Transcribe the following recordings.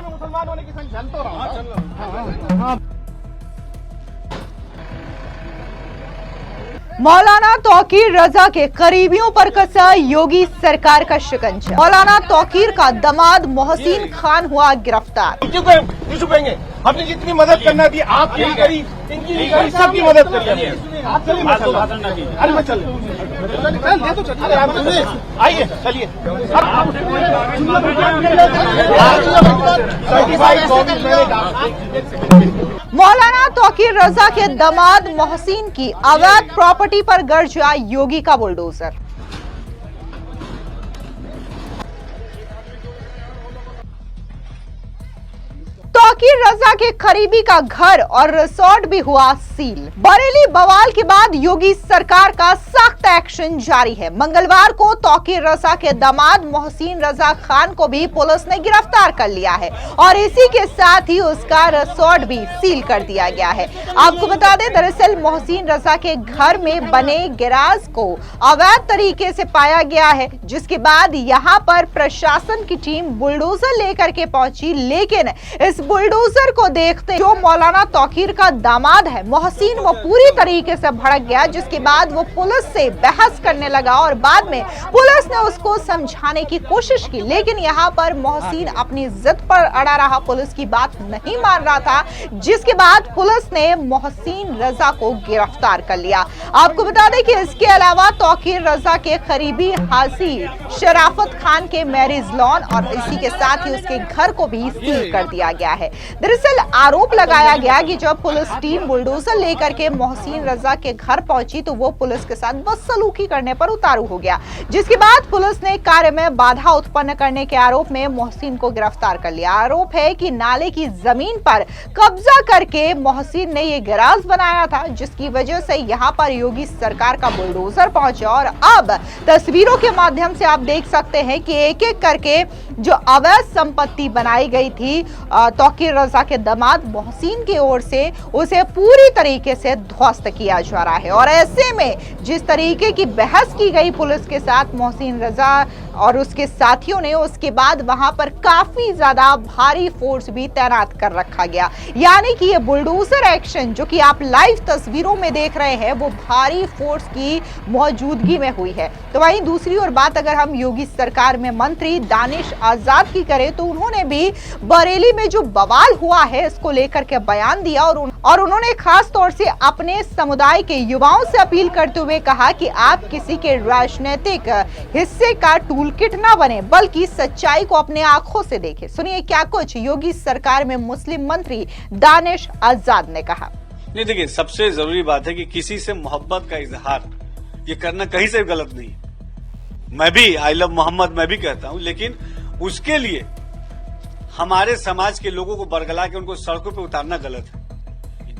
मुसलमान होने की संख्या चल तो रहा। मौलाना तौकीर रजा के करीबियों पर कसा योगी सरकार का शिकंजा। मौलाना तौकीर का दामाद मोहसिन खान हुआ गिरफ्तार। छुपेंगे, हमने जितनी मदद करना थी आपकी भी करी, इनकी भी करी, सबकी मदद करी। अरे मैं चल आइए, चलिए। मौलाना तौकीर रजा के दामाद मोहसिन की अवैध प्रॉपर्टी पर गरजा योगी का बुलडोजर। तौकीर रजा के करीबी का घर और रिसोर्ट भी हुआ सील। बरेली बवाल के बाद योगी सरकार का सख्त एक्शन जारी है। मंगलवार को तौकीर रजा के दामाद मोहसिन रजा खान को भी पुलिस ने गिरफ्तार कर लिया है और इसी के साथ ही उसका रिसोर्ट भी सील कर दिया गया है। आपको बता दें, दरअसल मोहसिन रजा के घर में बने गैराज को अवैध तरीके से पाया गया है, जिसके बाद यहां पर प्रशासन की टीम बुलडोजर लेकर के पहुंची, लेकिन इस बुलडोजर को देखते जो मौलाना तौकीर का दामाद है मोहसिन, वो पूरी तरीके से भड़क गया, जिसके बाद वो पुलिस से बहस करने लगा और बाद में पुलिस ने उसको समझाने की कोशिश की, लेकिन यहाँ पर मोहसिन अपनी जिद पर अड़ा रहा, पुलिस की बात नहीं मान रहा था, जिसके बाद पुलिस ने मोहसिन रजा को गिरफ्तार कर लिया। आपको बता दें कि इसके अलावा तौकीर रजा के करीबी हाजी शराफत खान के मैरिज लॉन और इसी के साथ ही उसके घर को भी सील कर दिया गया है। दरअसल आरोप लगाया गया कि जब पुलिस टीम बुलडोजर लेकर के मोहसिन रजा के घर पहुंची तो वो पुलिस के साथ बदसलूकी करने पर उतारू हो गया, जिसके बाद पुलिस ने कार्य में बाधा उत्पन्न करने के आरोप में मोहसिन को गिरफ्तार कर लिया। आरोप है कि नाले की जमीन पर कब्जा करके मोहसिन ने ये गैराज बनाया था, जिसकी वजह से यहाँ पर योगी सरकार का बुलडोजर पहुंचा और अब तस्वीरों के माध्यम से आप देख सकते हैं कि एक एक करके जो अवैध संपत्ति बनाई गई थी तौकीर रजा के दामाद मोहसिन की ओर से, उसे पूरी तरीके से ध्वस्त किया जा रहा है। और ऐसे में जिस तरीके की बहस की गई पुलिस के साथ मोहसिन रजा और उसके साथियों ने, उसके बाद वहां पर काफी ज्यादा भारी फोर्स भी तैनात कर रखा गया, यानी कि ये बुलडोजर एक्शन जो कि आप लाइव तस्वीरों में देख रहे हैं वो भारी फोर्स की मौजूदगी में हुई है। तो वहीं दूसरी ओर बात अगर हम योगी सरकार में मंत्री दानिश आजाद की करें तो उन्होंने भी बरेली में जो बवाल हुआ है इसको लेकर के बयान दिया और उन्होंने खास तौर से अपने समुदाय के युवाओं से अपील करते हुए कहा कि आप किसी के राजनीतिक हिस्से का टूल किट ना बने, बल्कि सच्चाई को अपने आंखों से देखें। सुनिए क्या कुछ योगी सरकार में मुस्लिम मंत्री दानिश आजाद ने कहा। नहीं, देखिए, सबसे जरूरी बात है कि किसी से मोहब्बत का इजहार ये करना कहीं से गलत नहीं है। मैं भी आई लव मोहम्मद मैं भी कहता हूं, लेकिन उसके लिए हमारे समाज के लोगों को बरगला के उनको सड़कों पे उतारना गलत है।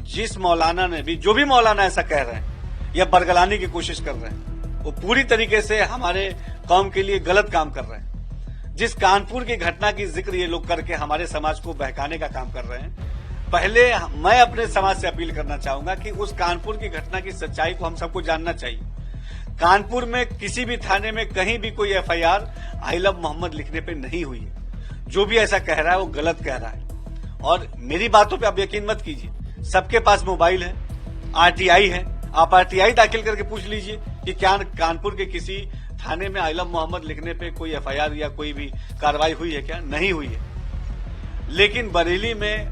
जिस मौलाना ने भी, जो भी मौलाना ऐसा कह रहे हैं या बरगलाने की कोशिश कर रहे हैं, वो पूरी तरीके से हमारे कौम के लिए गलत काम कर रहे हैं। जिस कानपुर की घटना की जिक्र ये लोग करके हमारे समाज को बहकाने का काम कर रहे हैं, पहले मैं अपने समाज से अपील करना चाहूंगा कि उस कानपुर की घटना की सच्चाई को हम सबको जानना चाहिए। कानपुर में किसी भी थाने में कहीं भी कोई एफआईआर आई लव मोहम्मद लिखने पे नहीं हुई है। जो भी ऐसा कह रहा है वो गलत कह रहा है और मेरी बातों पे आप यकीन मत कीजिए। सबके पास मोबाइल है, आरटीआई है, आप आरटीआई दाखिल करके पूछ लीजिए कि क्या कानपुर के किसी थाने में आई लव मोहम्मद लिखने पे कोई एफआईआर या कोई भी कार्रवाई हुई है क्या? नहीं हुई है। लेकिन बरेली में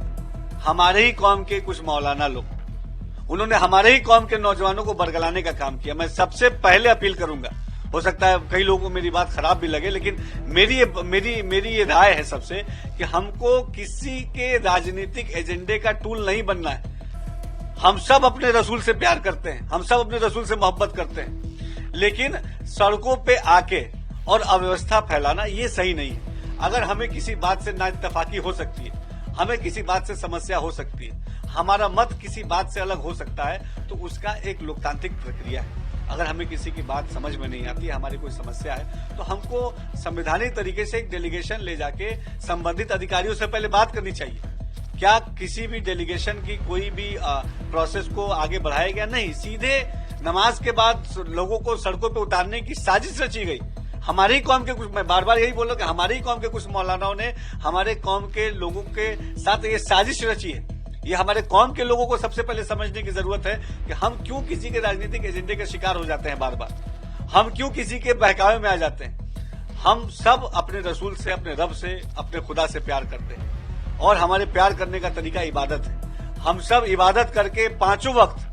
हमारे ही कौम के कुछ मौलाना लोग, उन्होंने हमारे ही कौम के नौजवानों को बरगलाने का काम किया। मैं सबसे पहले अपील करूंगा, हो सकता है कई लोगों को मेरी बात खराब भी लगे, लेकिन मेरी ये राय है सबसे कि हमको किसी के राजनीतिक एजेंडे का टूल नहीं बनना है। हम सब अपने रसूल से प्यार करते हैं, हम सब अपने रसूल से मोहब्बत करते हैं, लेकिन सड़कों पे आके और अव्यवस्था फैलाना ये सही नहीं है। अगर हमें किसी बात से नाइत्तेफाकी हो सकती है, हमें किसी बात से समस्या हो सकती है, हमारा मत किसी बात से अलग हो सकता है, तो उसका एक लोकतांत्रिक प्रक्रिया है। अगर हमें किसी की बात समझ में नहीं आती है, हमारी कोई समस्या है, तो हमको संवैधानिक तरीके से एक डेलीगेशन ले जाके संबंधित अधिकारियों से पहले बात करनी चाहिए। क्या किसी भी डेलीगेशन की कोई भी प्रोसेस को आगे बढ़ाया गया? नहीं, सीधे नमाज के बाद लोगों को सड़कों पे उतारने की साजिश रची गई। हमारी ही कौम के कुछ, मैं बार बार यही बोल रहा हूं कि हमारी ही कौम के कुछ मौलानाओं ने हमारे कौम के लोगों के साथ ये साजिश रची है। ये हमारे कौम के लोगों को सबसे पहले समझने की जरूरत है कि हम क्यों किसी के राजनीतिक एजेंडे के शिकार हो जाते हैं। बार बार हम क्यों किसी के बहकावे में आ जाते हैं। हम सब अपने रसूल से, अपने रब से, अपने खुदा से प्यार करते हैं और हमारे प्यार करने का तरीका इबादत है। हम सब इबादत करके पांचों वक्त,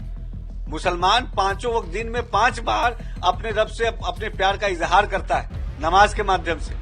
मुसलमान पांचों वक्त दिन में 5 बार अपने रब से अपने प्यार का इजहार करता है नमाज के माध्यम से,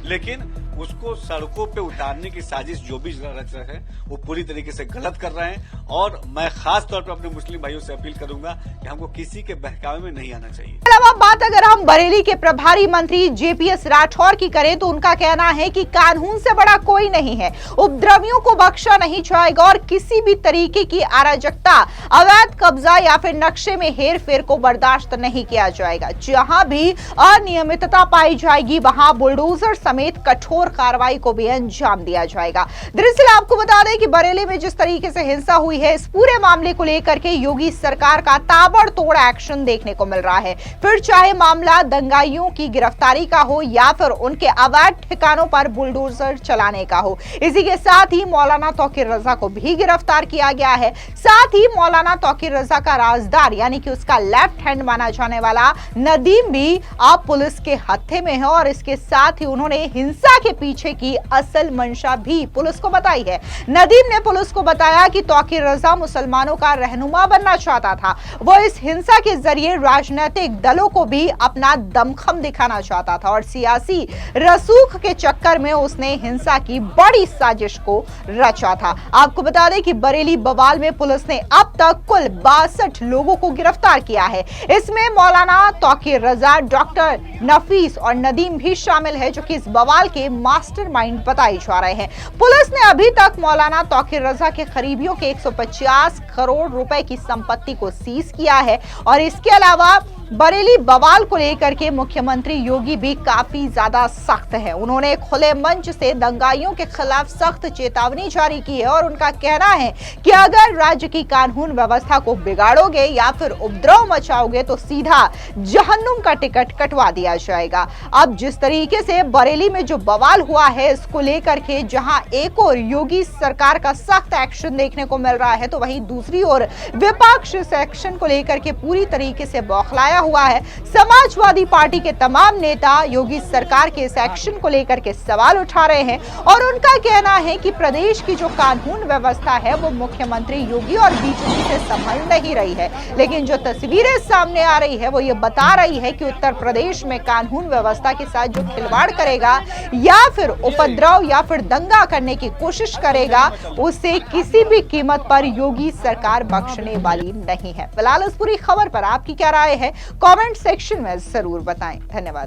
लेकिन उसको सड़कों पे उतारने की साजिश जो भी रच रहे हैं वो पूरी तरीके से गलत कर रहे हैं। और मैं खास तौर पर अपने मुस्लिम भाइयों से अपील करूंगा कि हमको किसी के बहकावे में नहीं आना चाहिए। अलावा बात अगर हम बरेली के प्रभारी मंत्री जेपीएस राठौर की करें तो उनका कहना है कि कानून से बड़ा कोई नहीं है, उपद्रवियों को बख्शा नहीं जाएगा और किसी भी तरीके की अराजकता, अवैध कब्जा या फिर नक्शे में हेर फेर को बर्दाश्त नहीं किया जाएगा। जहां भी अनियमितता पाई जाएगी वहां बुलडोजर समेत कठोर कार्रवाई को भी अंजाम दिया जाएगा। दरअसल आपको बता दें कि बरेली में जिस तरीके से हिंसा हुई है, इस पूरे मामले को लेकर के योगी सरकार का ताबड़तोड़ एक्शन देखने को मिल रहा है। फिर चाहे मामला दंगाइयों की गिरफ्तारी का हो या फिर उनके अवैध ठिकानों पर बुलडोजर चलाने का हो। इसी के साथ ही मौलाना तौकीर रजा को भी गिरफ्तार किया गया है। साथ ही मौलाना तौकीर रजा का राजदार यानी कि उसका लेफ्ट हैंड माना जाने वाला नदीम भी अब पुलिस के हत्थे में है और इसके साथ ही उन्होंने हिंसा के पीछे की असल मंशा भी पुलिस को बताई है। नदीम ने पुलिस को बताया कि तौकीर रजा मुसलमानों का रहनुमा बनना चाहता था। वो इस हिंसा के जरिए राजनीतिक दलों को भी अपना दमखम दिखाना चाहता था और सियासी रसूख के चक्कर में उसने हिंसा की बड़ी साजिश को रचा था। आपको बता दें कि बरेली बवाल में पुलिस ने अब तक कुल 62 लोगों को गिरफ्तार किया है। इसमें मौलाना तौकीर रजा, डॉक्टर नफीस और नदीम भी शामिल है, जो कि इस बवाल के मास्टरमाइंड बताए जा रहे हैं। पुलिस ने अभी तक मौलाना तौकीर रजा के करीबियों के 150 करोड़ रुपए की संपत्ति को सीज किया है और इसके अलावा बरेली बवाल को लेकर के मुख्यमंत्री योगी भी काफी ज्यादा सख्त है। उन्होंने खुले मंच से दंगाइयों के खिलाफ सख्त चेतावनी जारी की है और उनका कहना है कि अगर राज्य की कानून व्यवस्था को बिगाड़ोगे या फिर उपद्रव मचाओगे तो सीधा जहन्नुम का टिकट कटवा दिया जाएगा। अब जिस तरीके से बरेली में जो बवाल हुआ है, इसको लेकर के जहां एक और योगी सरकार का सख्त एक्शन देखने को मिल रहा है, तो वहीं दूसरी ओर विपक्ष इस एक्शन को लेकर के पूरी तरीके से बौखलाया हुआ है। समाजवादी पार्टी के तमाम नेता योगी सरकार के इस एक्शन को लेकर के सवाल उठा रहे हैं और उनका कहना है कि प्रदेश की जो कानून व्यवस्था है वो मुख्यमंत्री योगी और बीजेपी से संभल नहीं रही है। लेकिन जो तस्वीरें सामने आ रही है वो ये बता रही है कि उत्तर प्रदेश में कानून व्यवस्था के साथ जो खिलवाड़ करेगा या फिर उपद्रव या फिर दंगा करने की कोशिश करेगा, उसे किसी भी कीमत पर योगी सरकार बख्शने वाली नहीं है। फिलहाल इस पूरी खबर पर आपकी क्या राय है, कमेंट सेक्शन में जरूर बताएं। धन्यवाद।